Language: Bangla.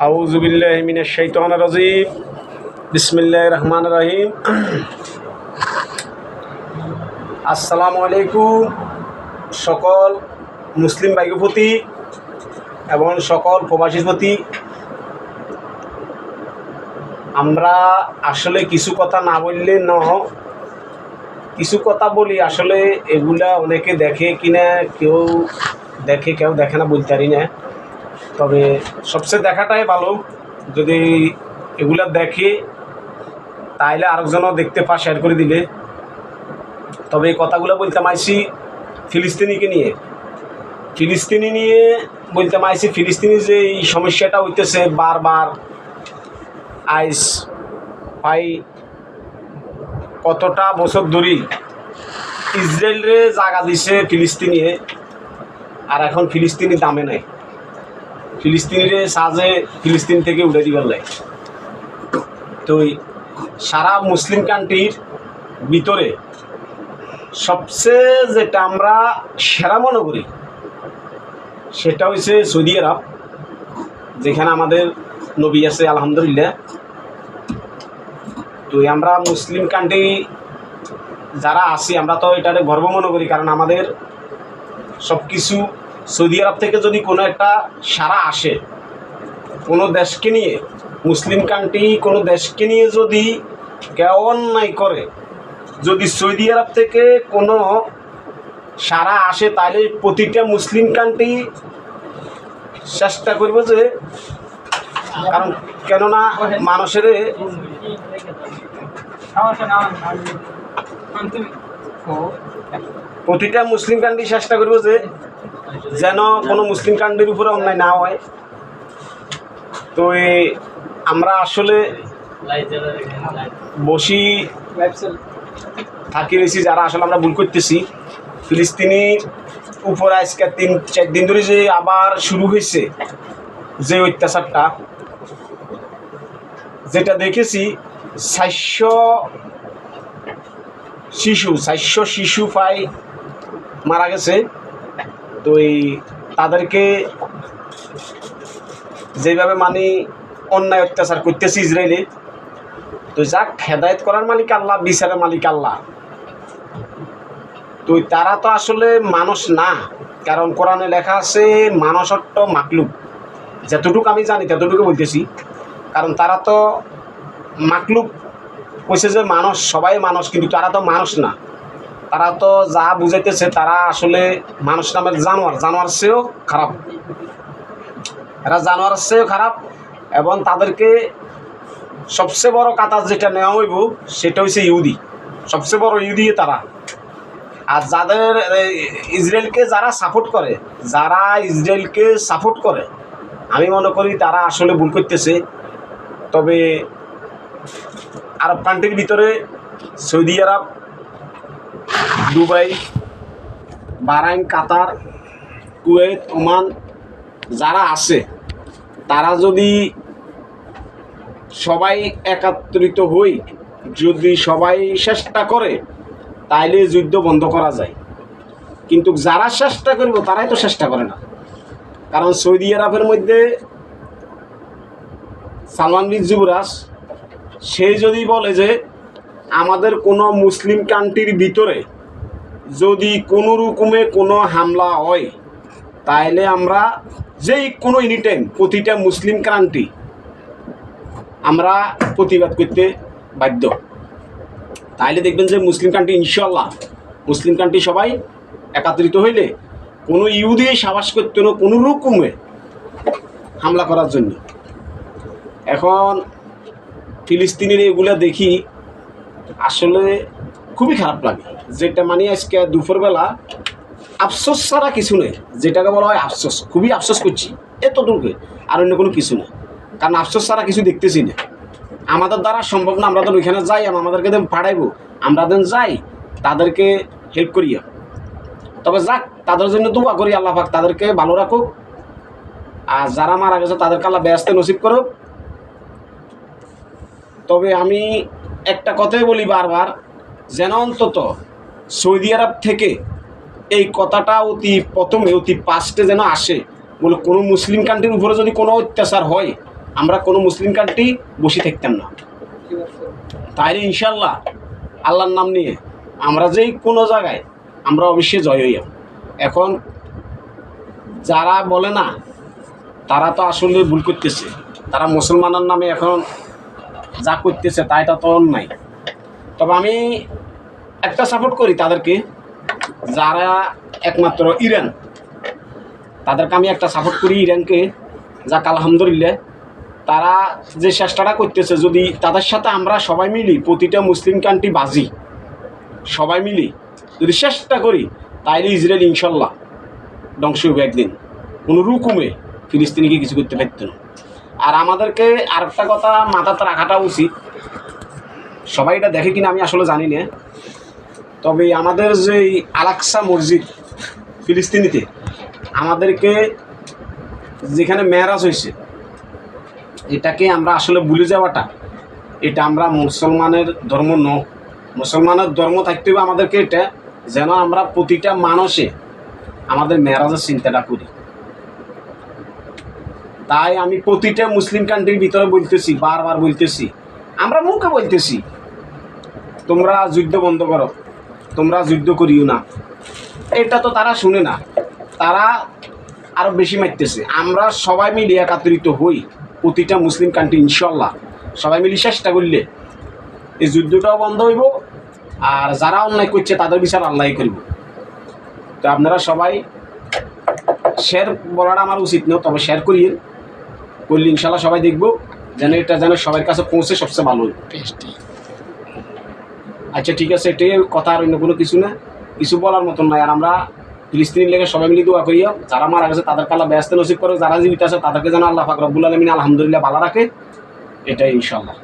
আউযু বিল্লাহি মিনাশ শাইতানির রাজিম। বিসমিল্লাহির রহমানির রহিম। আসসালামু আলাইকুম সকল মুসলিম ভাইদের প্রতি এবং সকল প্রবাসীর প্রতি। আমরা আসলে কিছু কথা না বললে কিছু কথা বলি। আসলে এগুলা অনেকে দেখে কিনা, কেউ দেখে কেউ দেখে না, বলতে পারি না। তবে সবচেয়ে দেখাটাই ভালো। যদি এগুলা দেখে তাইলে আরেকজনও দেখতে পা শেয়ার করে দিলে। তবে এই কথাগুলো বলতে মাইছি ফিলিস্তিনি নিয়ে বলতে মাইছি। ফিলিস্তিনি যে এই সমস্যাটা হইতেছে বারবার, আইস ভাই কতটা বছর ধরে ইসরায়েলরে জায়গা দিছে ফিলিস্তিনিয়ে, আর এখন ফিলিস্তিনি দামে নাই। ফিলিস্তিনিরে সাজে ফিলিস্তিন থেকে উঠে দিবার লাগে। তো সারা মুসলিম কান্ট্রির ভিতরে সবচেয়ে যেটা আমরা সেরা মনে করি সেটা হচ্ছে সৌদি আরব, যেখানে আমাদের নবী আছে আলহামদুলিল্লাহ। তো আমরা মুসলিম কান্ট্রি যারা আছি আমরা তো এটাকে গর্ব মনে করি, কারণ আমাদের সব কিছু সৌদি আরব থেকে যদি কোনো একটা সারা আসে কোনো দেশকে নিয়ে, মুসলিম কান্ট্রি কোনো দেশকে নিয়ে যদি কেউ অন্যায় করে, যদি সৌদি আরব থেকে কোনো সারা আসে, তাহলে প্রতিটা মুসলিম কান্ট্রি চেষ্টা করবে যে, কারণ কেননা মানুষের প্রতিটা মুসলিম কান্ট্রি চেষ্টা করবে যে যেন কোনো মুসলিম কান্ট্রির উপরে অন্যায় না হয়। তো আমরা আসলে বসি থাকি রয়েছি যারা আসলে আমরা ভুল করতেছি। ফিলিস্তিনির উপর আজকে 3-4 দিন ধরে যে আবার শুরু হয়েছে যে অত্যাচারটা, যেটা দেখেছি 400 শিশু প্রায় মারা গেছে। তো তাদেরকে যেভাবে অন্যায় অত্যাচার করতেছে ইসরায়েলে, তো যাক হেদায়েত করার মালিক আল্লাহ, বিচারের মালিক আল্লাহ। তো তারা তো আসলে মানুষ না, কারণ কোরআনে লেখা আছে মানুষত্ব মাকলুক। যতটুকু আমি জানি ততটুকু বলতেছি, কারণ তারা তো মাকলুক কইছে যে মানুষ, সবাই মানুষ, কিন্তু তারা তো মানুষ না। তারা তো যা বুঝাইতেছে তারা আসলে মানুষ নামের জানোয়ার চেয়েও খারাপ। এরা জানোয়ার চেয়েও খারাপ। এবং তাদেরকে সবচেয়ে বড় কাতার যেটা নেওয়া হইব সেটা হচ্ছে ইহুদি। সবচেয়ে বড় ইহুদি তারা। আর যাদের ইসরায়েলকে যারা সাপোর্ট করে আমি মনে করি তারা আসলে ভুল করতেছে। তবে আরব কান্ট্রির ভিতরে সৌদি আরব, দুবাই, বাহরাইন, কাতার, কুয়েত, ওমান যারা আছে, তারা যদি সবাই একত্রিত হই, যদি সবাই চেষ্টা করে, তাইলে যুদ্ধ বন্ধ করা যায়। কিন্তু যারা চেষ্টা করবে তারাই তো চেষ্টা করে না। কারণ সৌদি আরবের মধ্যে সালমান বিন যুবরাজ, সে যদি বলে যে আমাদের কোনো মুসলিম কান্ট্রির ভিতরে যদি কোনো রকমে কোনো হামলা হয়, তাহলে আমরা যেই কোনো এনিটাইম প্রতিটা মুসলিম কান্ট্রি আমরা প্রতিবাদ করতে বাধ্য। তাইলে দেখবেন যে মুসলিম কান্ট্রি, ইনশাল্লাহ মুসলিম কান্ট্রি সবাই একত্রিত হইলে কোনো ইহুদি সাহস করতে না কোনো রকমে হামলা করার জন্য। এখন ফিলিস্তিনের এগুলা দেখি আসলে খুবই খারাপ লাগে। যেটা আজকে দুপুরবেলা আফসোস ছাড়া কিছু নেই, যেটাকে বলা হয় আফসোস। খুবই আফসোস করছি এতটুকু, আর অন্য কোনো কিছু নেই। কারণ আফসোস ছাড়া কিছু দেখতেছি না। আমাদের দ্বারা সম্ভব না। আমরা তো ওইখানে যাই, আমাদেরকে পাঠাইবো, আমরা যাই তাদেরকে হেল্প করিয়া। তবে যাক, তাদের জন্য দোয়া করি, আল্লাহ পাক তাদেরকে ভালো রাখুক। আর যারা মারা গেছে তাদেরকে আল্লাহ বেহেশতে নসিব করুক। তবে আমি একটা কথাই বলি বারবার, যেন অন্তত সৌদি আরব থেকে এই কথাটা অতি ফার্স্টে যেন আসে, বলে কোনো মুসলিম কান্ট্রির উপরে যদি কোনো অত্যাচার হয় আমরা কোনো মুসলিম কান্ট্রি বসে থাকতাম না। তাইলে ইনশাল্লাহ আল্লাহর নাম নিয়ে আমরা যেই কোনো জায়গায় আমরা অবশ্যই জয় হইয়াম। এখন যারা বলে না তারা তো আসলে ভুল করতেছে, তারা মুসলমানের নামে এখন যা করতেছে তা এটা তো অন্যায়। তবে আমি একটা সাপোর্ট করি তাদেরকে, যারা একমাত্র ইরান, তাদেরকে আমি একটা সাপোর্ট করি ইরানকে। যাক আলহামদুলিল্লাহ, তারা যে চেষ্টাটা করতেছে, যদি তাদের সাথে আমরা সবাই মিলি, প্রতিটা মুসলিম কান্ট্রি বাজি সবাই মিলি যদি চেষ্টা করি, তাইলে ইসরায়েল ইনশাল্লাহ ধ্বংস হবে একদিন। কোনো রকমে ফিলিস্তিনিকে কিছু করতে পারত না। আর আমাদেরকে আরেকটা কথা মাথাতে রাখাটা উচিত, সবাই এটা দেখে কিনা আমি আসলে জানি না, তবে আমাদের যে আল-আকসা মসজিদ ফিলিস্তিনিতে, আমাদেরকে যেখানে মেরাজ হয়েছে, এটাকে আমরা আসলে ভুলে যাওয়াটা, এটা আমরা মুসলমানের ধর্ম মুসলমানের ধর্ম থাকতে হবে আমাদেরকে এটা, যেন আমরা প্রতিটা মানুষে আমাদের মেরাজের চিন্তাটা করি। তাই আমি প্রতিটা মুসলিম কান্ট্রির ভিতরে বলতেছি, বারবার বলতেছি, আমরা মুখে বলতেছি তোমরা যুদ্ধ বন্ধ করো, তোমরা যুদ্ধ করিও না, এটা তো তারা শুনে না, তারা আরও বেশি মারতেছে। আমরা সবাই মিলে একাত্রিত হই, প্রতিটা মুসলিম কান্ট্রি ইনশাল্লাহ সবাই মিলে চেষ্টা করলে এই যুদ্ধটাও বন্ধ হইব, আর যারা অন্যায় করছে তাদের বিচার আল্লাহই করব। তো আপনারা সবাই শেয়ার বলাটা আমার উচিত নয়, তবে শেয়ার করিয়ে করলে ইনশাল্লাহ সবাই দেখবো, যেন এটা যেন সবার কাছে পৌঁছে সবচেয়ে ভালো। আচ্ছা ঠিক আছে, এটাই কথা, আর অন্য কোনো কিছু না, কিছু বলার মতন নয়। আর আমরা ফিলিস্তিনি লেগে সবাই মিলে দোয়া করিয়া, যারা মারা গেছে তাদেরকে আল্লাহ ব্যস্ত নসিব করে, যারা জীবিত আছে তাদেরকে যেন আল্লাহ পাক রব্বুল আলামিন আলহামদুলিল্লাহ ভালো রাখে, এটাই ইনশাল্লাহ।